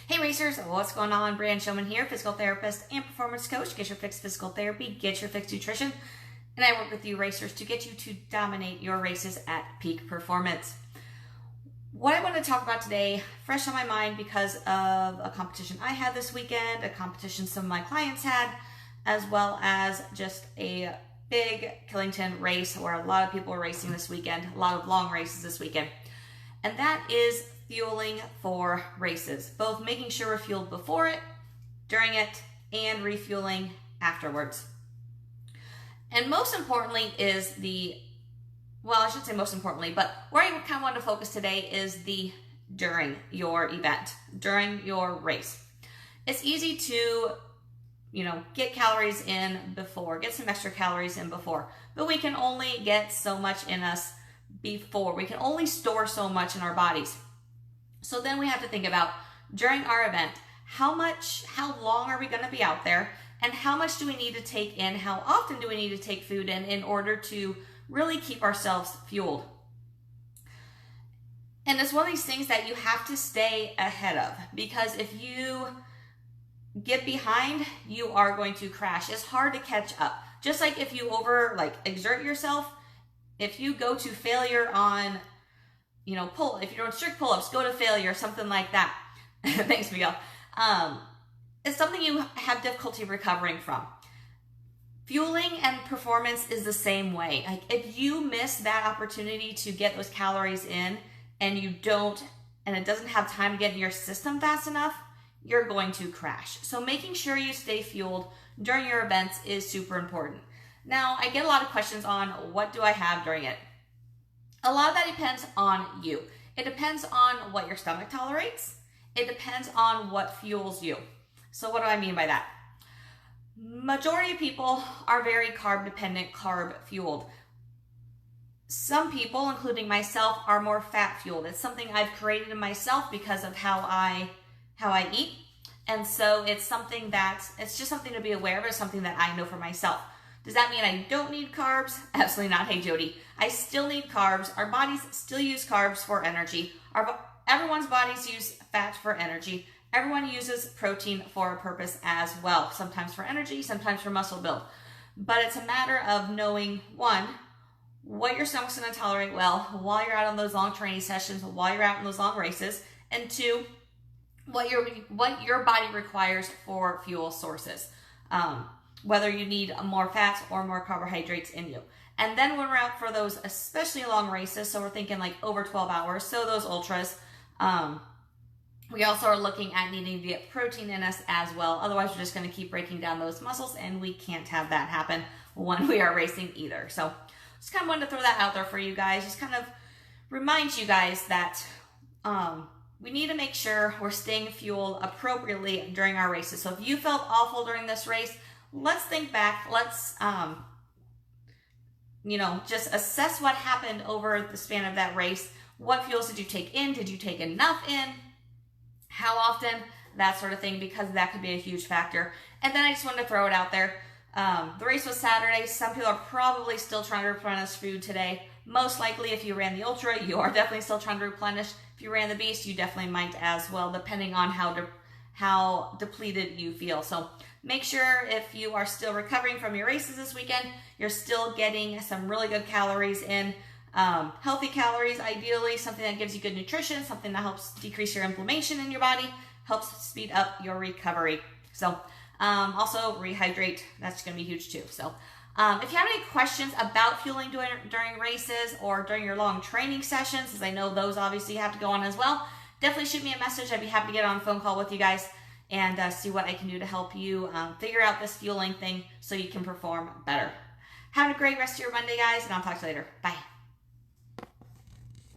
Hey racers, what's going on? Brianne Showman here, physical therapist and performance coach. Get your fixed physical therapy, get your fixed nutrition, and I work with you racers to get you to dominate your races at peak performance. What I want to talk about today, fresh on my mind because of a competition I had this weekend, a competition some of my clients had, as well as just a big Killington race where a lot of people are racing this weekend, a lot of long races this weekend. And that is fueling for races, both making sure we're fueled before it, during it, and refueling afterwards. And most importantly is I should say most importantly, but where I kind of want to focus today is the during your event, during your race. It's easy to, get calories in before, get some extra calories in before, but we can only get so much in us before. We can only store so much in our bodies. So then we have to think about during our event, how long are we going to be out there, and how much do we need to take in? How often do we need to take food in order to really keep ourselves fueled? And it's one of these things that you have to stay ahead of, because if you get behind, you are going to crash. It's hard to catch up. Just like if you exert yourself, if you go to failure on if you're doing strict pull-ups, go to failure, something like that. Thanks, Miguel. It's something you have difficulty recovering from. Fueling and performance is the same way. Like if you miss that opportunity to get those calories in and it doesn't have time to get in your system fast enough, you're going to crash. So making sure you stay fueled during your events is super important. Now, I get a lot of questions on what do I have during it. A lot of that depends on you. It depends on what your stomach tolerates. It depends on what fuels you. So what do I mean by that? Majority of people are very carb dependent, carb fueled. Some people, including myself, are more fat fueled. It's something I've created in myself because of how I eat. And so it's just something to be aware of. It's something that I know for myself. Does that mean I don't need carbs? Absolutely not. Hey, Jody. I still need carbs. Our bodies still use carbs for energy. Everyone's bodies use fat for energy. Everyone uses protein for a purpose as well. Sometimes for energy, sometimes for muscle build. But it's a matter of knowing, one, what your stomach's going to tolerate well while you're out on those long training sessions, while you're out in those long races, and two, what your body requires for fuel sources. Whether you need more fats or more carbohydrates in you. And then when we're out for those especially long races, so we're thinking like over 12 hours, so those ultras, we also are looking at needing to get protein in us as well. Otherwise, we're just going to keep breaking down those muscles, and we can't have that happen when we are racing either. So just kind of wanted to throw that out there for you guys, just kind of remind you guys that we need to make sure we're staying fueled appropriately during our races. So if you felt awful during this race, let's think back. Let's, just assess what happened over the span of that race. What fuels did you take in? Did you take enough in? How often? That sort of thing, because that could be a huge factor. And then I just wanted to throw it out there. The race was Saturday. Some people are probably still trying to replenish food today. Most likely, if you ran the ultra, you are definitely still trying to replenish. If you ran the beast, you definitely might as well, depending on how depleted you feel. So make sure if you are still recovering from your races this weekend, you're still getting some really good calories in. Healthy calories, ideally, something that gives you good nutrition, something that helps decrease your inflammation in your body, helps speed up your recovery. So also rehydrate, that's going to be huge too. So if you have any questions about fueling during races or during your long training sessions, as I know those obviously have to go on as well, definitely shoot me a message. I'd be happy to get on a phone call with you guys and see what I can do to help you figure out this fueling thing so you can perform better. Have a great rest of your Monday, guys, and I'll talk to you later. Bye.